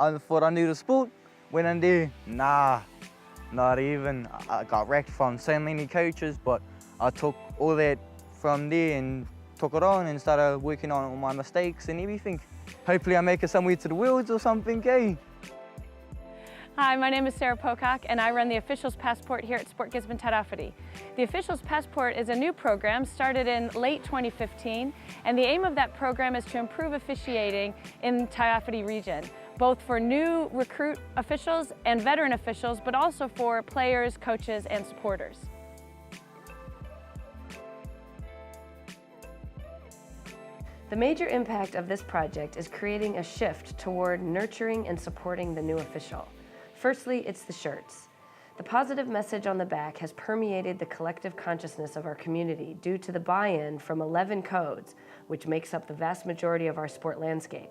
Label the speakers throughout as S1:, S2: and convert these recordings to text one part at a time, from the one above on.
S1: I thought I knew the sport. Went in there, nah, not even. I got wrecked from so many coaches, but I took all that from there and took it on and started working on all my mistakes and everything. Hopefully I make it somewhere to the Worlds or something, eh?
S2: Hi, my name is Sarah POCOCK and I run the Officials Passport here at Sport Gisborne Tairawhiti. The Officials Passport is a new program started in late 2015, and the aim of that program is to improve officiating in Tairawhiti region, both for new recruit officials and veteran officials, but also for players, coaches, and supporters. The major impact of this project is creating a shift toward nurturing and supporting the new official. Firstly, it's the shirts. The positive message on the back has permeated the collective consciousness of our community due to the buy-in from 11 codes, which makes up the vast majority of our sport landscape.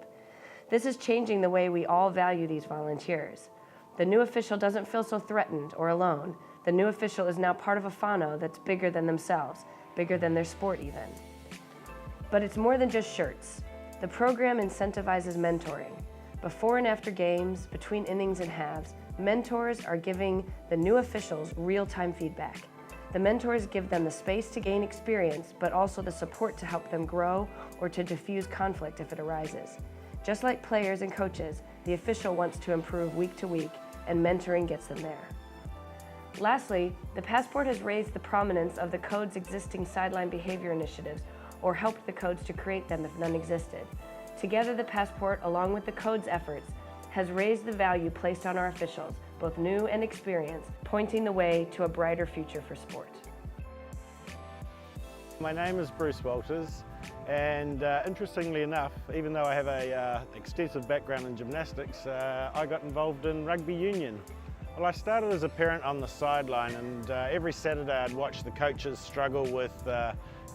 S2: This is changing the way we all value these volunteers. The new official doesn't feel so threatened or alone. The new official is now part of a whānau that's bigger than themselves, bigger than their sport even. But it's more than just shirts. The program incentivizes mentoring. Before and after games, between innings and halves, mentors are giving the new officials real-time feedback. The mentors give them the space to gain experience, but also the support to help them grow or to diffuse conflict if it arises. Just like players and coaches, the official wants to improve week to week, and mentoring gets them there. Lastly, the Passport has raised the prominence of the Code's existing sideline behavior initiatives, or helped the Codes to create them if none existed. Together, the Passport, along with the Code's efforts, has raised the value placed on our officials, both new and experienced, pointing the way to a brighter future for sport.
S3: My name is Bruce Walters, and interestingly enough, even though I have an extensive background in gymnastics, I got involved in rugby union. Well, I started as a parent on the sideline, and every Saturday I'd watch the coaches struggle with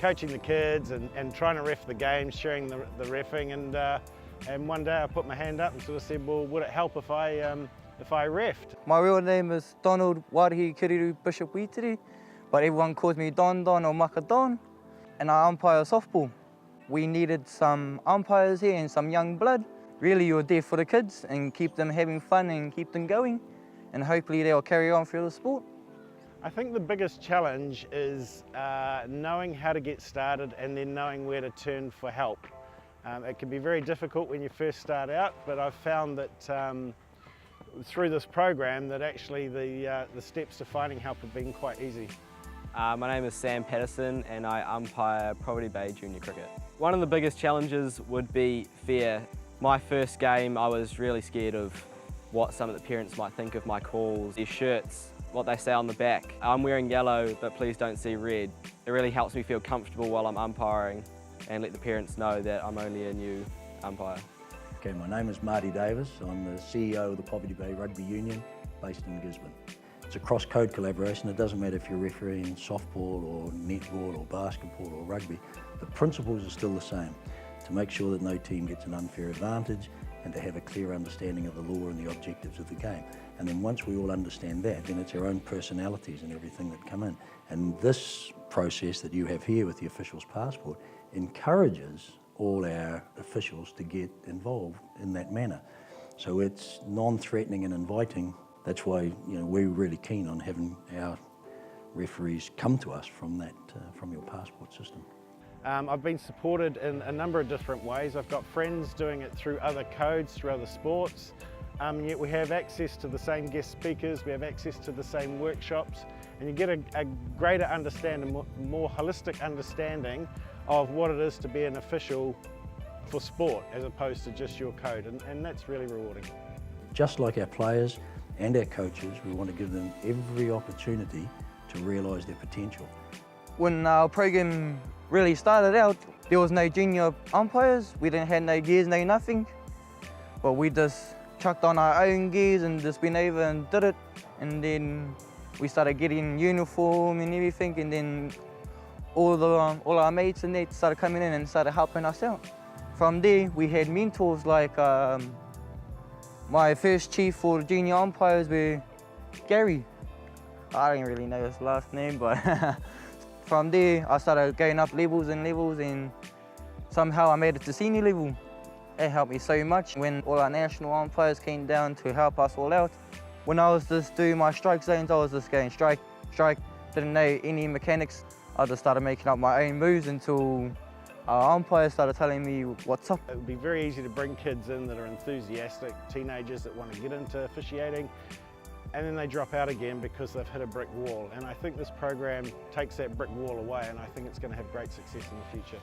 S3: coaching the kids and trying to ref the games, sharing the reffing, and one day I put my hand up and sort of said, well, would it help if I reffed?
S1: My real name is Donald Warihi Kiriru Bishop Witiri, but everyone calls me Don Don or Maka Don, and I umpire softball. We needed some umpires here and some young blood. Really, you're there for the kids and keep them having fun and keep them going, and hopefully they'll carry on through the sport.
S3: I think the biggest challenge is knowing how to get started and then knowing where to turn for help. It can be very difficult when you first start out, but I've found that through this program that actually the steps to finding help have been quite easy.
S4: My name is Sam Patterson and I umpire Property Bay Junior Cricket. One of the biggest challenges would be fear. My first game I was really scared of what some of the parents might think of my calls, their shirts, what they say on the back. I'm wearing yellow, but please don't see red. It really helps me feel comfortable while I'm umpiring and let the parents know that I'm only a new umpire.
S5: Okay, my name is Marty Davis. I'm the CEO of the Property Bay Rugby Union based in Gisborne. It's a cross-code collaboration. It doesn't matter if you're refereeing softball or netball or basketball or rugby. The principles are still the same, to make sure that no team gets an unfair advantage and to have a clear understanding of the law and the objectives of the game. And then once we all understand that, then it's our own personalities and everything that come in. And this process that you have here with the Officials Passport encourages all our officials to get involved in that manner. So it's non-threatening and inviting. That's why we're really keen on having our referees come to us from your passport system.
S3: I've been supported in a number of different ways. I've got friends doing it through other codes, through other sports, yet we have access to the same guest speakers, we have access to the same workshops, and you get a greater understanding, more holistic understanding of what it is to be an official for sport as opposed to just your code, and that's really rewarding.
S5: Just like our players and our coaches, we want to give them every opportunity to realise their potential.
S1: When our program really started out, there was no junior umpires. We didn't have no gears, no nothing. But we just chucked on our own gears and just went over and did it. And then we started getting uniform and everything. And then all our mates and that started coming in and started helping us out. From there, we had mentors like my first chief for junior umpires were Gary. I don't really know his last name, but from there I started going up levels and somehow I made it to senior level. It helped me so much when all our national umpires came down to help us all out. When I was just doing my strike zones, I was just going strike, strike, didn't know any mechanics. I just started making up my own moves until our umpires started telling me what's up.
S3: It would be very easy to bring kids in that are enthusiastic, teenagers that want to get into officiating, and then they drop out again because they've hit a brick wall. And I think this program takes that brick wall away, and I think it's going to have great success in the future.